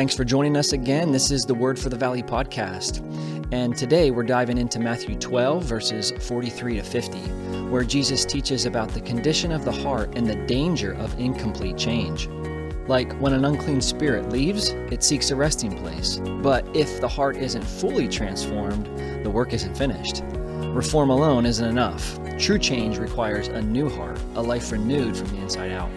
Thanks for joining us again. This is the Word for the Valley podcast. And today we're diving into Matthew 12, verses 43 to 50, where Jesus teaches about the condition of the heart and the danger of incomplete change. Like when an unclean spirit leaves, it seeks a resting place. But if the heart isn't fully transformed, the work isn't finished. Reform alone isn't enough. True change requires a new heart, a life renewed from the inside out.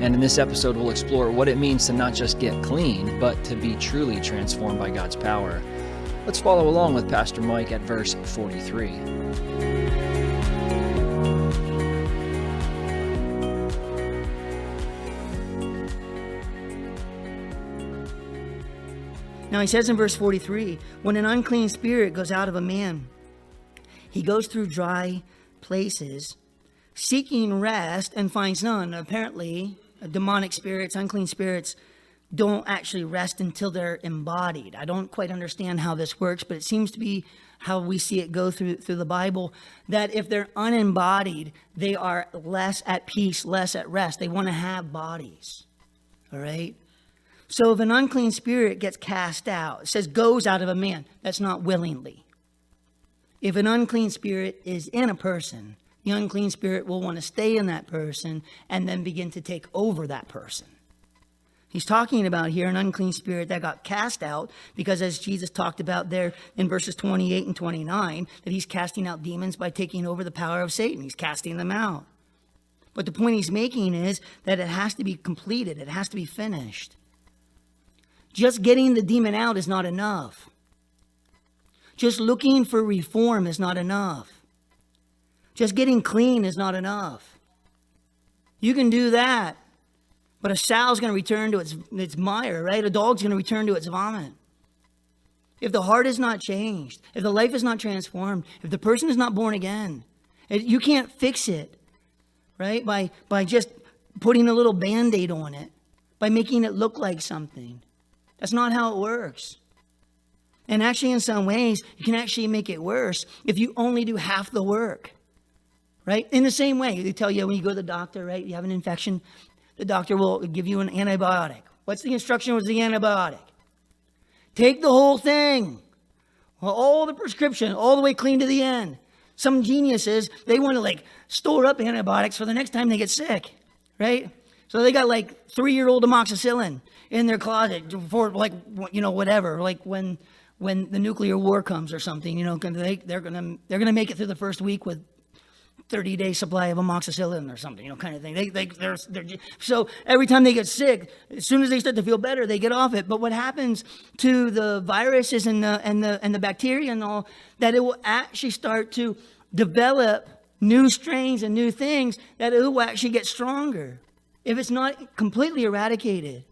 And in this episode, we'll explore what it means to not just get clean, but to be truly transformed by God's power. Let's follow along with Pastor Mike at verse 43. Now he says in verse 43, when an unclean spirit goes out of a man, he goes through dry places, seeking rest and finds none. Apparently, demonic spirits, unclean spirits, don't actually rest until they're embodied. I don't quite understand how this works, but it seems to be how we see it go through the Bible, that if they're unembodied, they are less at peace, less at rest. They want to have bodies, all right? So if an unclean spirit gets cast out, it says goes out of a man, that's not willingly. If an unclean spirit is in a person, the unclean spirit will want to stay in that person and then begin to take over that person. He's talking about here an unclean spirit that got cast out because, as Jesus talked about there in verses 28 and 29, that he's casting out demons by taking over the power of Satan. He's casting them out. But the point he's making is that it has to be completed. It has to be finished. Just getting the demon out is not enough. Just looking for reform is not enough. Just getting clean is not enough. You can do that, but a sow's going to return to its mire, right? A dog's going to return to its vomit. If the heart is not changed, if the life is not transformed, if the person is not born again, you can't fix it, right? By just putting a little Band-Aid on it, by making it look like something. That's not how it works. And actually, in some ways, you can actually make it worse if you only do half the work. Right? In the same way, they tell you when you go to the doctor, right? You have an infection, the doctor will give you an antibiotic. What's the instruction with the antibiotic? Take the whole thing. All the prescription, all the way clean to the end. Some geniuses, they want to store up antibiotics for the next time they get sick, right? So they got 3-year-old amoxicillin in their closet for whatever, when the nuclear war comes or something, they're gonna make it through the first week with 30-day supply of amoxicillin or something, kind of thing. They're so every time they get sick, as soon as they start to feel better, they get off it. But what happens to the viruses and the bacteria and all, that it will actually start to develop new strains and new things, that it will actually get stronger if it's not completely eradicated.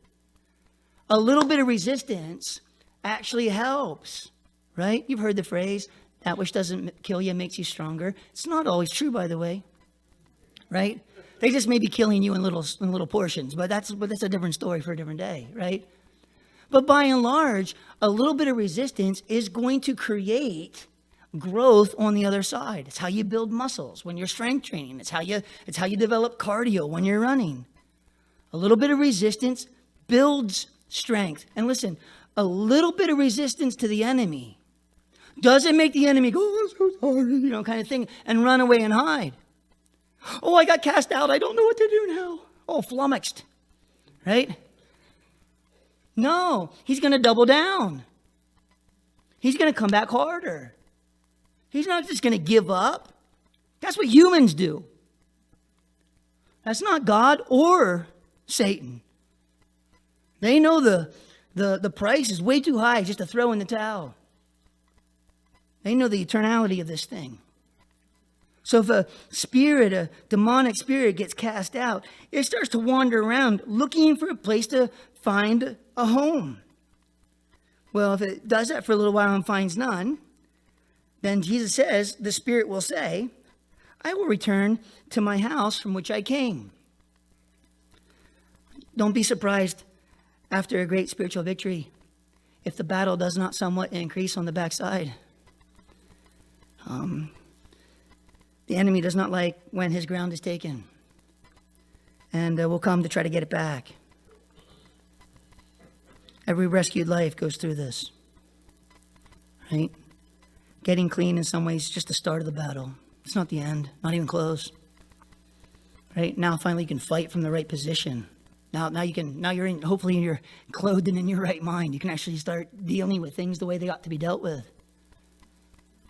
A little bit of resistance actually helps, right? You've heard the phrase, that which doesn't kill you makes you stronger. It's not always true, by the way, right? They just may be killing you in little portions, but that's a different story for a different day, right? But by and large, a little bit of resistance is going to create growth on the other side. It's how you build muscles when you're strength training. It's how you develop cardio when you're running. A little bit of resistance builds strength. And listen, a little bit of resistance to the enemy doesn't make the enemy go, oh, I'm so sorry, kind of thing, and run away and hide. Oh, I got cast out. I don't know what to do now. Oh, flummoxed, right? No, he's going to double down. He's going to come back harder. He's not just going to give up. That's what humans do. That's not God or Satan. They know the price is way too high just to throw in the towel. They know the eternality of this thing. So if a demonic spirit gets cast out, it starts to wander around looking for a place to find a home. Well, if it does that for a little while and finds none, then Jesus says, the spirit will say, I will return to my house from which I came. Don't be surprised after a great spiritual victory if the battle does not somewhat increase on the backside. The enemy does not like when his ground is taken, and will come to try to get it back. Every rescued life goes through this, right? Getting clean in some ways is just the start of the battle. It's not the end, not even close. Right? Now finally you can fight from the right position. Now hopefully you're clothed and in your right mind. You can actually start dealing with things the way they ought to be dealt with.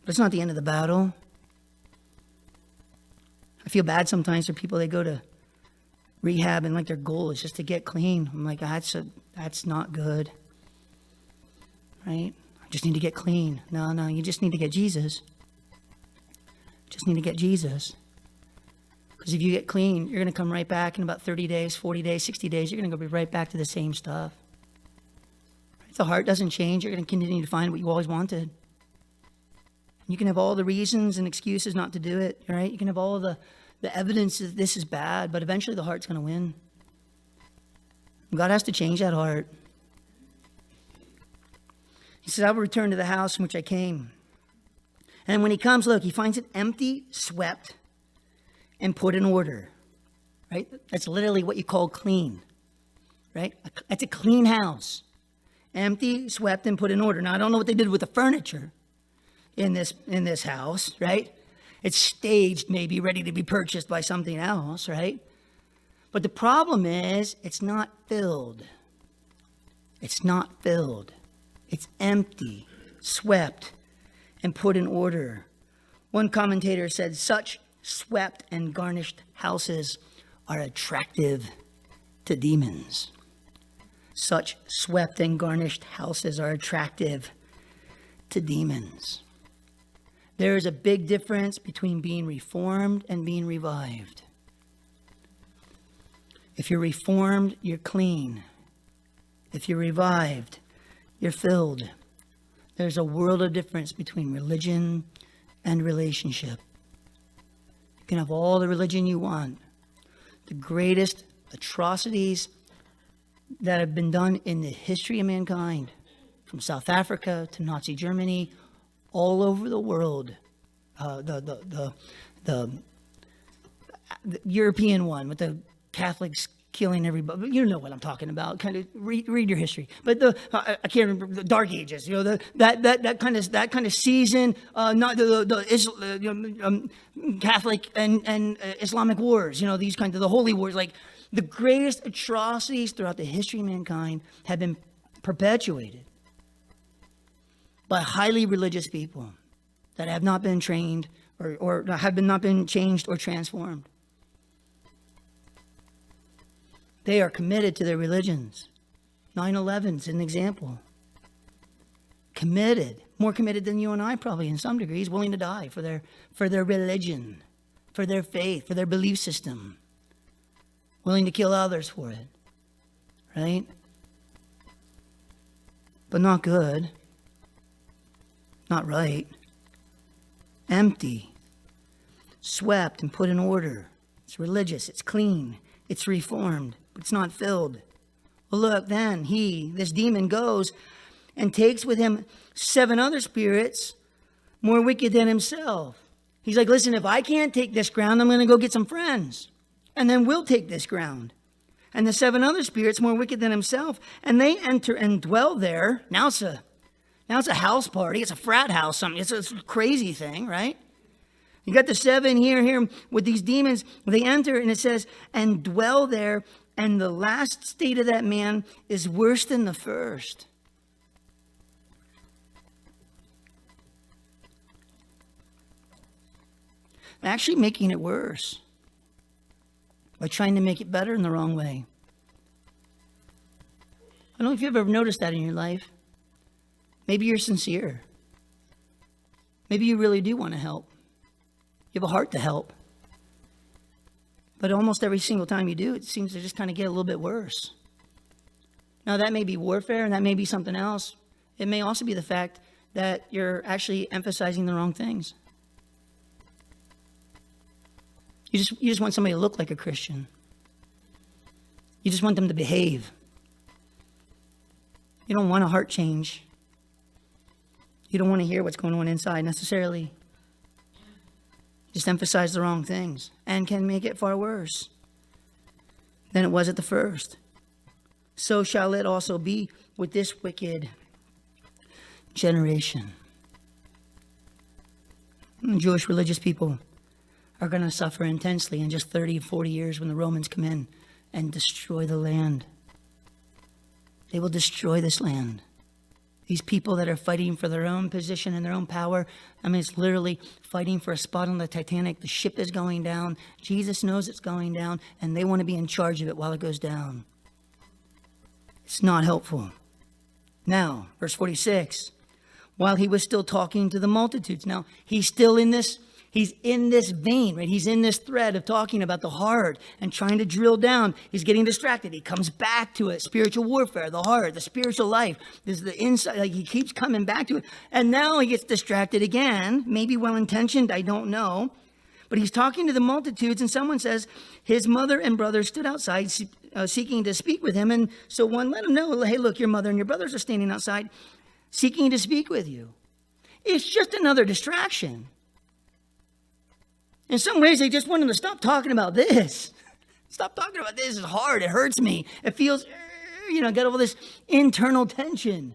But it's not the end of the battle. I feel bad sometimes for people, they go to rehab and like their goal is just to get clean. I'm like, that's not good. Right? I just need to get clean. No, you just need to get Jesus. Just need to get Jesus. Because if you get clean, you're going to come right back in about 30 days, 40 days, 60 days. You're going to go right back to the same stuff. If the heart doesn't change, you're going to continue to find what you always wanted. You can have all the reasons and excuses not to do it, right? You can have all the evidence that this is bad, but eventually the heart's going to win. God has to change that heart. He says, I will return to the house from which I came. And when he comes, look, he finds it empty, swept, and put in order, right? That's literally what you call clean, right? That's a clean house. Empty, swept, and put in order. Now, I don't know what they did with the furniture in this house, right? It's staged, maybe ready to be purchased by something else, right? But the problem is, it's not filled. It's not filled. It's empty, swept, and put in order. One commentator said, such swept and garnished houses are attractive to demons. Such swept and garnished houses are attractive to demons. There is a big difference between being reformed and being revived. If you're reformed, you're clean. If you're revived, you're filled. There's a world of difference between religion and relationship. You can have all the religion you want. The greatest atrocities that have been done in the history of mankind, from South Africa to Nazi Germany, all over the world, the European one with the Catholics killing everybody. You know what I'm talking about. Kind of read your history. But I can't remember the Dark Ages. You know that kind of season. Not the Catholic and Islamic wars. You know, these kinds of the holy wars. Like the greatest atrocities throughout the history of mankind have been perpetuated by highly religious people that have not been trained or have not been changed or transformed. They are committed to their religions. 9/11's an example. Committed, more committed than you and I probably in some degrees, willing to die for their religion, for their faith, for their belief system. Willing to kill others for it. Right? But not good. Not right. Empty. Swept and put in order. It's religious. It's clean. It's reformed. But it's not filled. Well, look, then this demon goes and takes with him 7 other spirits more wicked than himself. He's like, listen, if I can't take this ground, I'm going to go get some friends. And then we'll take this ground. And the 7 other spirits more wicked than himself. And they enter and dwell there. Now it's a house party. It's a frat house. Something. It's a crazy thing, right? You got the 7 here with these demons. They enter and it says, and dwell there. And the last state of that man is worse than the first. Actually making it worse by trying to make it better in the wrong way. I don't know if you've ever noticed that in your life. Maybe you're sincere. Maybe you really do want to help. You have a heart to help. But almost every single time you do, it seems to just kind of get a little bit worse. Now, that may be warfare, and that may be something else. It may also be the fact that you're actually emphasizing the wrong things. You just want somebody to look like a Christian. You just want them to behave. You don't want a heart change. You don't want to hear what's going on inside necessarily. Just emphasize the wrong things and can make it far worse than it was at the first. so shall it also be with this wicked generation. Jewish religious people are going to suffer intensely in just 30, 40 years when the Romans come in and destroy the land. They will destroy this land. These people that are fighting for their own position and their own power, I mean, it's literally fighting for a spot on the Titanic. The ship is going down. Jesus knows it's going down, and they want to be in charge of it while it goes down. It's not helpful. Now, verse 46, while he was still talking to the multitudes. Now, he's in this vein, right? He's in this thread of talking about the heart and trying to drill down. He's getting distracted. He comes back to it. Spiritual warfare, the heart, the spiritual life. This is the inside. Like he keeps coming back to it. And now he gets distracted again. Maybe well-intentioned, I don't know. But he's talking to the multitudes, and someone says his mother and brothers stood outside seeking to speak with him. And so one let him know, hey, look, your mother and your brothers are standing outside seeking to speak with you. It's just another distraction. In some ways, they just want him to stop talking about this. Stop talking about this. It's hard. It hurts me. It feels, get over this internal tension.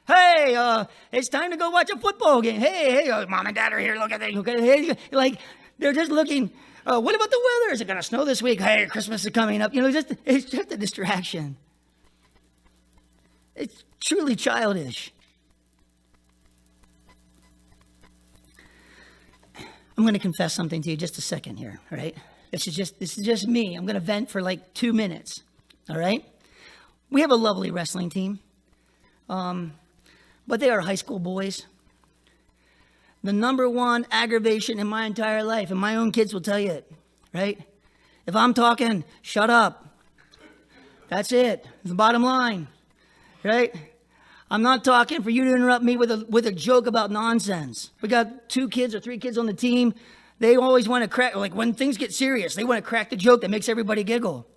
Hey, it's time to go watch a football game. Hey, mom and dad are here. Look at that. Hey, like, they're just looking. What about the weather? Is it going to snow this week? Hey, Christmas is coming up. It's just a distraction. It's truly childish. I'm going to confess something to you just a second here, all right? This is just me. I'm going to vent for like 2 minutes, all right? We have a lovely wrestling team, but they are high school boys. The number one aggravation in my entire life, and my own kids will tell you it, right? If I'm talking, shut up. That's it. It's the bottom line, right? I'm not talking for you to interrupt me with a joke about nonsense. We got 2 kids or 3 kids on the team. They always want to crack, like when things get serious, they want to crack the joke that makes everybody giggle.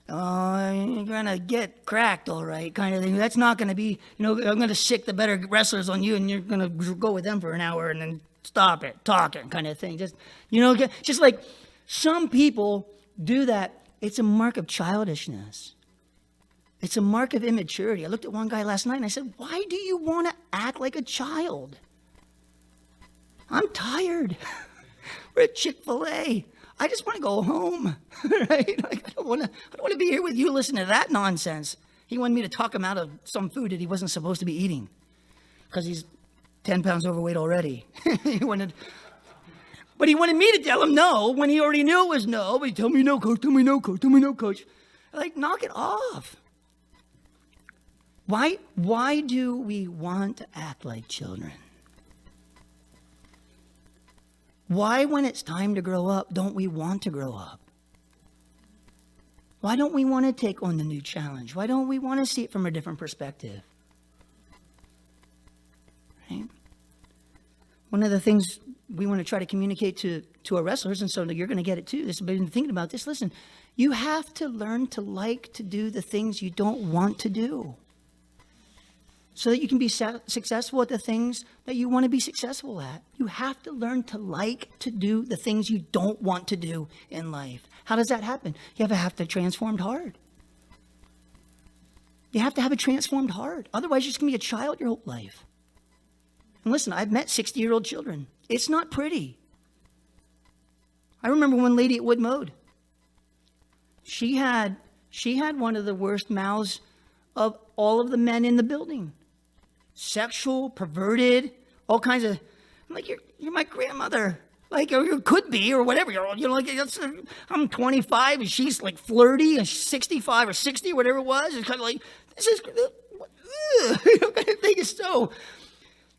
You're going to get cracked, all right, kind of thing. That's not going to be, I'm going to sick the better wrestlers on you, and you're going to go with them for an hour and then stop it, talking kind of thing. Just like some people do that. It's a mark of childishness. It's a mark of immaturity. I looked at one guy last night and I said, why do you want to act like a child? I'm tired. We're at Chick-fil-A. I just want to go home, right? Like, I don't want to be here with you listening to that nonsense. He wanted me to talk him out of some food that he wasn't supposed to be eating because he's 10 pounds overweight already. But he wanted me to tell him no when he already knew it was no. But he told me no, coach, tell me no, coach, tell me no, coach. Like, knock it off. Why do we want to act like children? Why, when it's time to grow up, don't we want to grow up? Why don't we want to take on the new challenge? Why don't we want to see it from a different perspective? Right? One of the things we want to try to communicate to our wrestlers, and so you're going to get it too, this, but in thinking about this, listen, you have to learn to like to do the things you don't want to do, so that you can be successful at the things that you want to be successful at. You have to learn to like to do the things you don't want to do in life. How does that happen? You have to transformed heart. You have to have a transformed heart. Otherwise, you're just going to be a child your whole life. And listen, I've met 60-year-old children. It's not pretty. I remember one lady at Wood Mode. She had one of the worst mouths of all of the men in the building. Sexual, perverted, all kinds of. I'm like, you're my grandmother, like, or you could be, or whatever. I'm 25 and she's like flirty, and she's 65 or 60, whatever it was. It's kind of like, this is, I think it's so,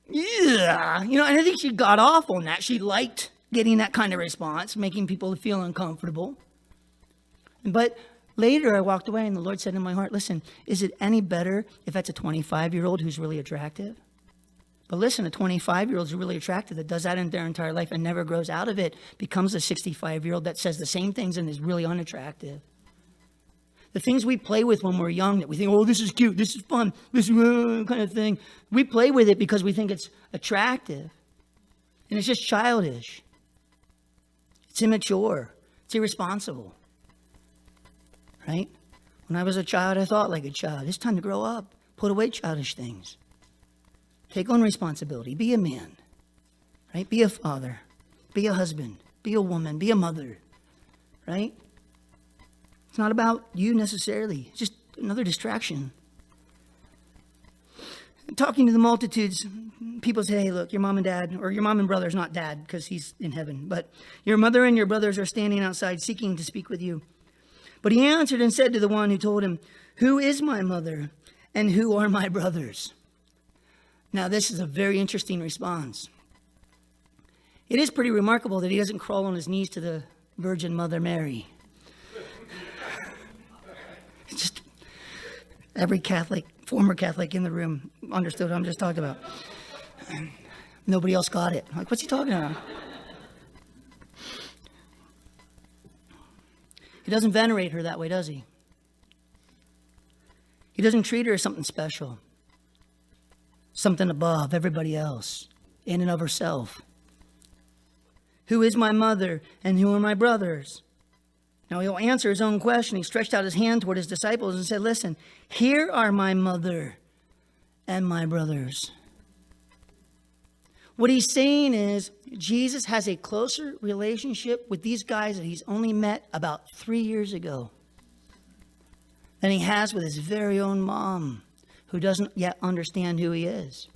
yeah, and I think she got off on that. She liked getting that kind of response, making people feel uncomfortable. But later, I walked away, and the Lord said in my heart, listen, is it any better if that's a 25-year-old who's really attractive? But listen, a 25-year-old who's really attractive that does that in their entire life and never grows out of it becomes a 65-year-old that says the same things and is really unattractive. The things we play with when we're young that we think, oh, this is cute, this is fun, this kind of thing. We play with it because we think it's attractive. And it's just childish. It's immature. It's irresponsible. Right? When I was a child, I thought like a child. It's time to grow up. Put away childish things. Take on responsibility. Be a man. Right? Be a father. Be a husband. Be a woman. Be a mother. Right? It's not about you necessarily. It's just another distraction. Talking to the multitudes, people say, hey, look, your mom and dad, or your mom and brother's not dad because he's in heaven, but your mother and your brothers are standing outside seeking to speak with you. But he answered and said to the one who told him, who is my mother and who are my brothers? Now, this is a very interesting response. It is pretty remarkable that he doesn't crawl on his knees to the Virgin Mother Mary. Just every Catholic, former Catholic in the room understood what I'm just talking about. Nobody else got it. Like, what's he talking about? He doesn't venerate her that way, does he? He doesn't treat her as something special, something above everybody else, in and of herself. Who is my mother and who are my brothers? Now he'll answer his own question. He stretched out his hand toward his disciples and said, listen, here are my mother and my brothers. What he's saying is Jesus has a closer relationship with these guys that he's only met about 3 years ago than he has with his very own mom, who doesn't yet understand who he is.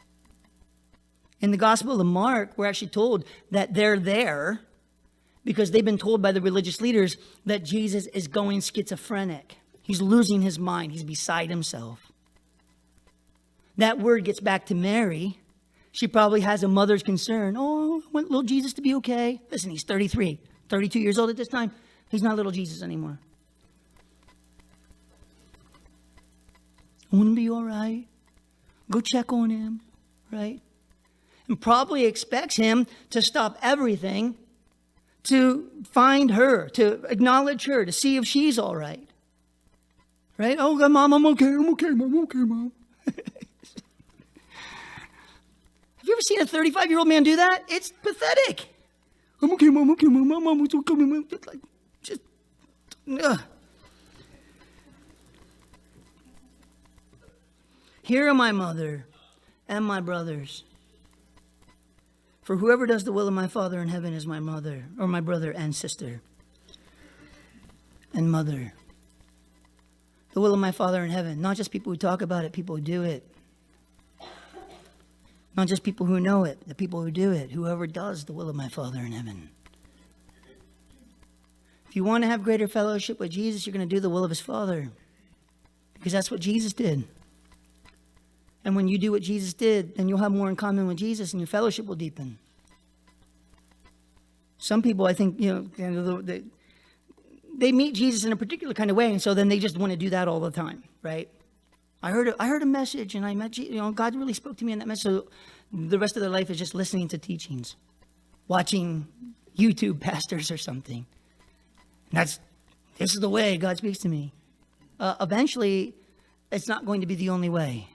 In the Gospel of Mark, we're actually told that they're there because they've been told by the religious leaders that Jesus is going schizophrenic. He's losing his mind. He's beside himself. That word gets back to Mary. She probably has a mother's concern. Oh, I want little Jesus to be okay. Listen, he's 33, 32 years old at this time. He's not little Jesus anymore. Wouldn't be all right. Go check on him, right? And probably expects him to stop everything to find her, to acknowledge her, to see if she's all right. Right? Oh, God, Mom, I'm okay, Mom, I'm okay, Mom. Have you ever seen a 35-year-old man do that? It's pathetic. I'm okay, Mom, Mom, it's okay, Mom. Just, ugh. Here are my mother and my brothers. For whoever does the will of my Father in heaven is my mother, or my brother and sister, and mother. The will of my Father in heaven, not just people who talk about it, people who do it. Not just people who know it, the people who do it, whoever does the will of my Father in heaven. If you want to have greater fellowship with Jesus, you're going to do the will of his Father, because that's what Jesus did. And when you do what Jesus did, then you'll have more in common with Jesus and your fellowship will deepen. Some people, I think, they meet Jesus in a particular kind of way, and so then they just want to do that all the time, right? I heard a message, and I met Jesus, God really spoke to me in that message. So the rest of their life is just listening to teachings, watching YouTube pastors or something. And this is the way God speaks to me. Eventually, it's not going to be the only way.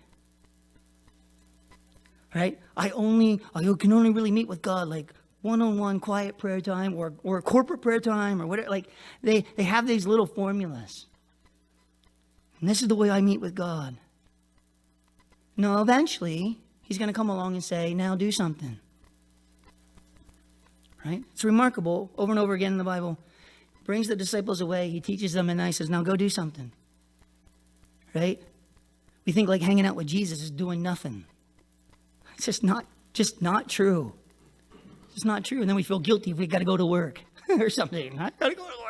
Right? I can only really meet with God like one-on-one quiet prayer time or corporate prayer time or whatever. Like they have these little formulas. And this is the way I meet with God. No, eventually he's going to come along and say, now do something. Right? It's remarkable over and over again in the Bible. Brings the disciples away. He teaches them and then he says, now go do something. Right? We think like hanging out with Jesus is doing nothing. It's just not true. It's not true. And then we feel guilty if we got to go to work or something. I got to go to work.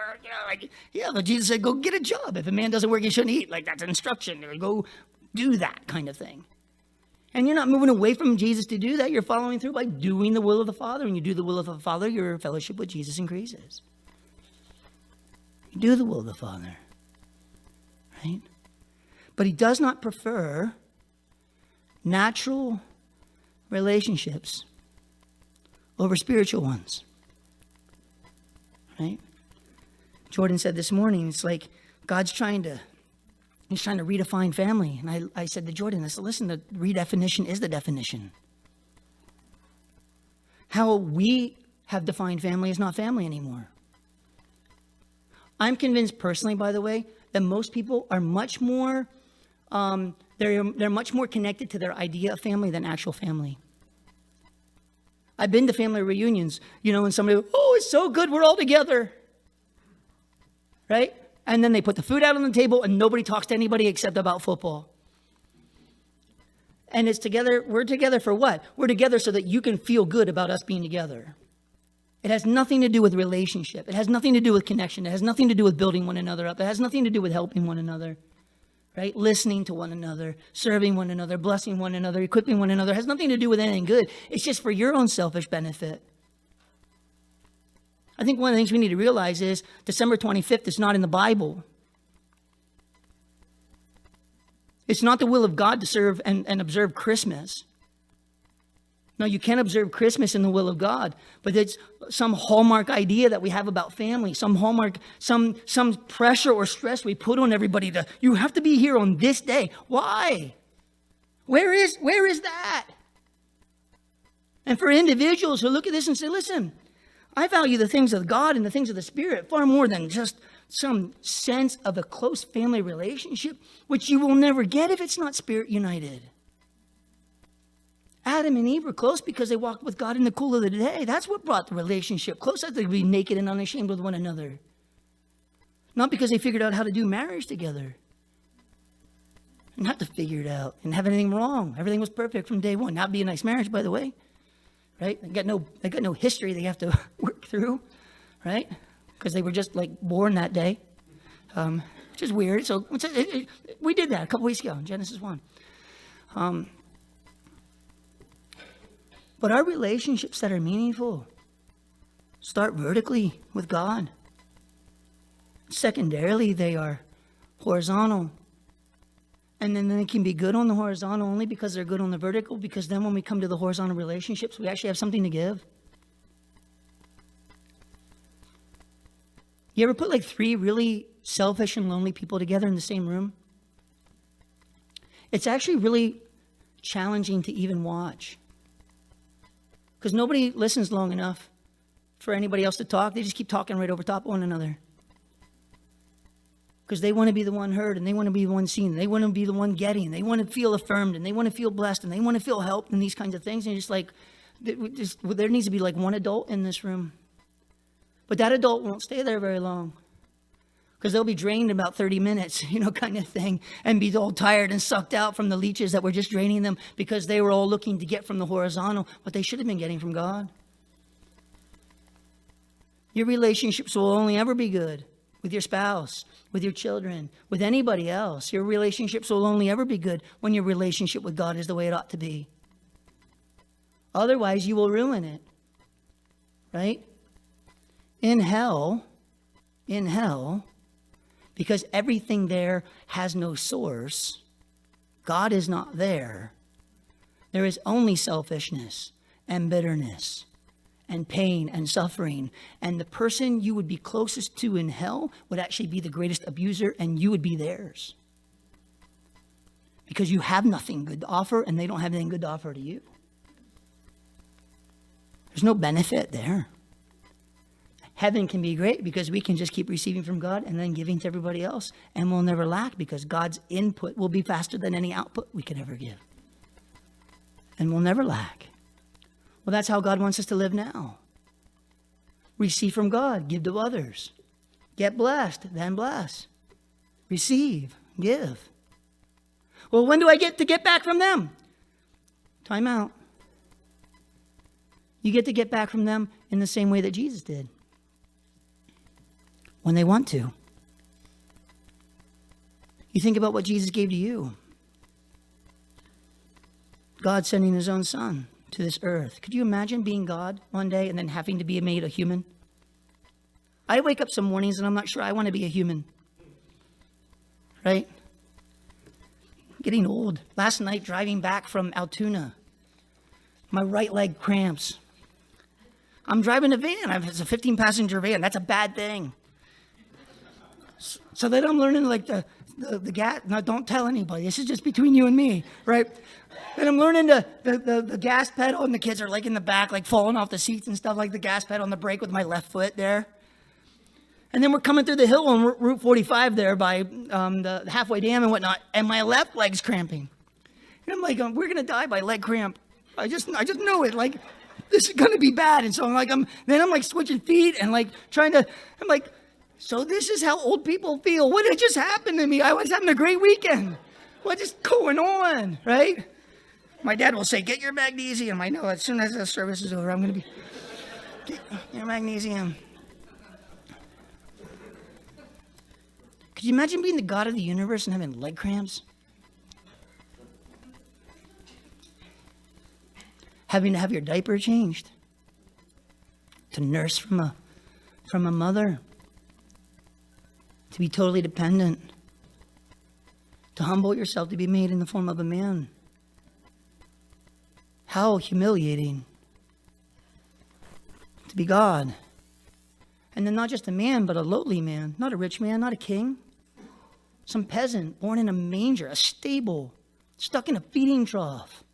But Jesus said, go get a job. If a man doesn't work, he shouldn't eat. Like that's instruction. Go do that kind of thing. And you're not moving away from Jesus to do that. You're following through by doing the will of the Father. When you do the will of the Father, your fellowship with Jesus increases. You do the will of the Father. Right? But he does not prefer natural relationships over spiritual ones. Right? Jordan said this morning, it's like God's trying to redefine family. And I said to Jordan, I said, listen, the redefinition is the definition. How we have defined family is not family anymore. I'm convinced personally, by the way, that most people are much more, they're much more connected to their idea of family than actual family. I've been to family reunions, and somebody, oh, it's so good, we're all together, right? And then they put the food out on the table and nobody talks to anybody except about football. And it's together, we're together for what? We're together so that you can feel good about us being together. It has nothing to do with relationship. It has nothing to do with connection. It has nothing to do with building one another up. It has nothing to do with helping one another, right? Listening to one another, serving one another, blessing one another, equipping one another. It has nothing to do with anything good. It's just for your own selfish benefit. I think one of the things we need to realize is December 25th is not in the Bible. It's not the will of God to serve and observe Christmas. No, you can't observe Christmas in the will of God, but it's some hallmark idea that we have about family, some hallmark, some pressure or stress we put on everybody to, you have to be here on this day. Why? Where is that? And for individuals who look at this and say, listen, I value the things of God and the things of the Spirit far more than just some sense of a close family relationship, which you will never get if it's not Spirit united. Adam and Eve were close because they walked with God in the cool of the day. That's what brought the relationship close. That they could be naked and unashamed with one another. Not because they figured out how to do marriage together. Not to figure it out and have anything wrong. Everything was perfect from day one. That'd be a nice marriage, by the way. Right? They got no history they have to work through. Right? Because they were just like born that day. Which is weird. So we did that a couple weeks ago in Genesis 1. But our relationships that are meaningful start vertically with God. Secondarily, they are horizontal. And then they can be good on the horizontal only because they're good on the vertical, because then when we come to the horizontal relationships, we actually have something to give. You ever put like 3 really selfish and lonely people together in the same room? It's actually really challenging to even watch. Because nobody listens long enough for anybody else to talk. They just keep talking right over top of one another. Because they want to be the one heard, and they want to be the one seen. They want to be the one getting. They want to feel affirmed, and they want to feel blessed, and they want to feel helped, and these kinds of things. And just like, there needs to be like one adult in this room. But that adult won't stay there very long. Because they'll be drained in about 30 minutes, kind of thing, and be all tired and sucked out from the leeches that were just draining them because they were all looking to get from the horizontal what they should have been getting from God. Your relationships will only ever be good with your spouse, with your children, with anybody else. Your relationships will only ever be good when your relationship with God is the way it ought to be. Otherwise, you will ruin it, right? In hell, because everything there has no source, God is not there. There is only selfishness and bitterness and pain and suffering. And the person you would be closest to in hell would actually be the greatest abuser, and you would be theirs. Because you have nothing good to offer, and they don't have anything good to offer to you. There's no benefit there. Heaven can be great because we can just keep receiving from God and then giving to everybody else, and we'll never lack because God's input will be faster than any output we could ever give. And we'll never lack. Well, that's how God wants us to live now. Receive from God, give to others. Get blessed, then bless. Receive, give. Well, when do I get to get back from them? Time out. You get to get back from them in the same way that Jesus did. When they want to. You think about what Jesus gave to you. God sending his own son to this earth. Could you imagine being God one day and then having to be made a human? I wake up some mornings and I'm not sure I want to be a human. Right? Getting old. Last night driving back from Altoona, my right leg cramps. I'm driving a van. It's a 15-passenger van. That's a bad thing. So then I'm learning like the gas. Now don't tell anybody. This is just between you and me, right? And I'm learning the gas pedal, and the kids are like in the back, like falling off the seats and stuff, like the gas pedal on the brake with my left foot there. And then we're coming through the hill on Route 45 there by the halfway dam and whatnot, and my left leg's cramping. And I'm like, we're going to die by leg cramp. I just know it. Like, this is going to be bad. And so I'm switching feet and I'm like, so this is how old people feel. What had just happened to me? I was having a great weekend. What is going on, right? My dad will say, get your magnesium. I know as soon as the service is over, I'm going to be, get your magnesium. Could you imagine being the God of the universe and having leg cramps? Having to have your diaper changed? To nurse from a mother? To be totally dependent? To humble yourself to be made in the form of a man? How humiliating. To be God. And then not just a man, but a lowly man. Not a rich man, not a king. Some peasant born in a manger, a stable, stuck in a feeding trough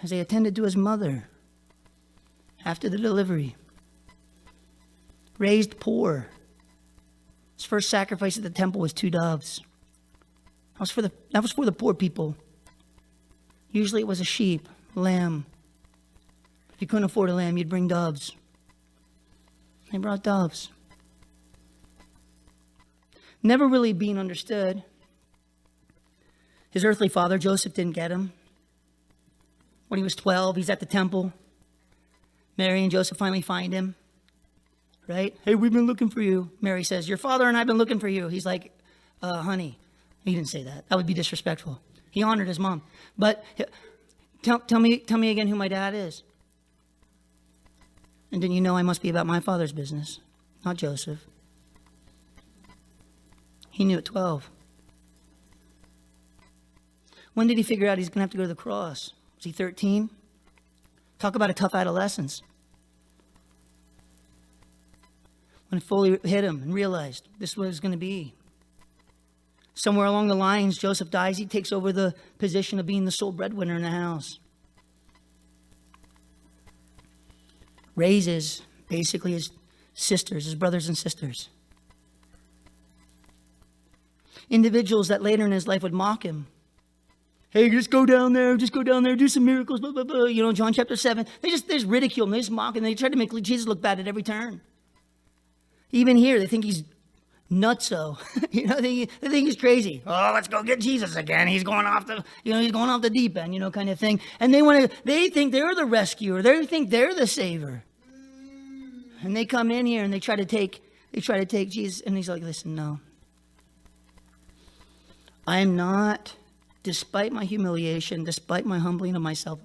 as they attended to his mother after the delivery. Raised poor. His first sacrifice at the temple was 2 doves. That was for the poor people. Usually it was a sheep, a lamb. If you couldn't afford a lamb, you'd bring doves. They brought doves. Never really being understood. His earthly father, Joseph, didn't get him. When he was 12, he's at the temple. Mary and Joseph finally find him. Right? Hey, we've been looking for you. Mary says, your father and I have been looking for you. He's like, honey. He didn't say that. That would be disrespectful. He honored his mom. But tell me again who my dad is. And didn't you know I must be about my father's business, not Joseph? He knew at 12. When did he figure out he's going to have to go to the cross? Was he 13? Talk about a tough adolescence. When it fully hit him and realized this was what it was going to be. Somewhere along the lines, Joseph dies. He takes over the position of being the sole breadwinner in the house. Raises basically his sisters, his brothers and sisters. Individuals that later in his life would mock him. Hey, just go down there, do some miracles, blah, blah, blah. You know, John chapter 7. They just ridicule him, they just mock him. They try to make Jesus look bad at every turn. Even here, they think he's nutso. You know, they think he's crazy. Oh, let's go get Jesus again. He's going off the deep end, kind of thing. And they think they're the rescuer. They think they're the savior. And they come in here and they try to take Jesus, and he's like, listen, no. I am not, despite my humiliation, despite my humbling of myself,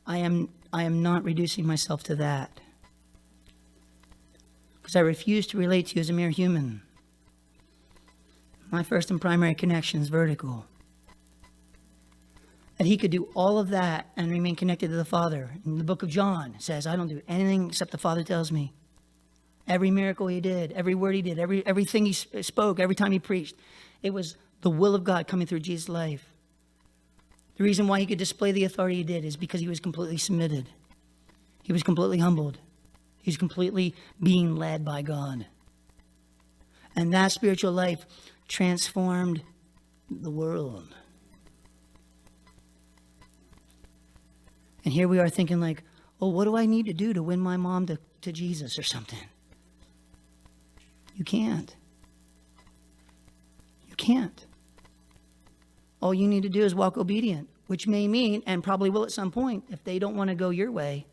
I am not reducing myself to that. Because I refuse to relate to you as a mere human. My first and primary connection is vertical. And he could do all of that and remain connected to the Father. In the book of John, it says, I don't do anything except the Father tells me. Every miracle he did, every word he did, everything he spoke, every time he preached, it was the will of God coming through Jesus' life. The reason why he could display the authority he did is because he was completely submitted. He was completely humbled. He was completely being led by God. And that spiritual life transformed the world. And here we are thinking like, oh, what do I need to do to win my mom to Jesus or something? You can't. You can't. All you need to do is walk obedient, which may mean, and probably will at some point, if they don't want to go your way,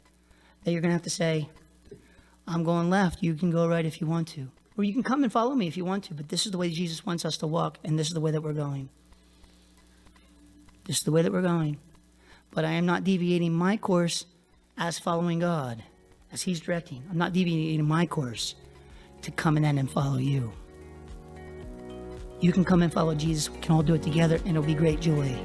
that you're going to have to say, I'm going left. You can go right if you want to. Or you can come and follow me if you want to, but this is the way Jesus wants us to walk, and this is the way that we're going. This is the way that we're going. But I am not deviating my course as following God, as he's directing. I'm not deviating my course to come in and follow you. You can come and follow Jesus. We can all do it together, and it'll be great joy.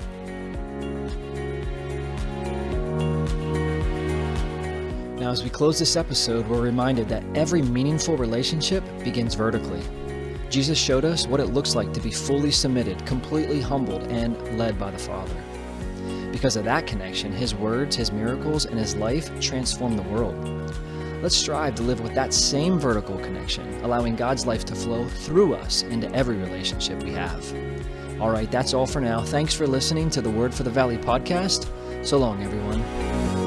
Now, as we close this episode, we're reminded that every meaningful relationship begins vertically. Jesus showed us what it looks like to be fully submitted, completely humbled, and led by the Father. Because of that connection, his words, his miracles, and his life transformed the world. Let's strive to live with that same vertical connection, allowing God's life to flow through us into every relationship we have. All right, that's all for now. Thanks for listening to the Word for the Valley podcast. So long, everyone.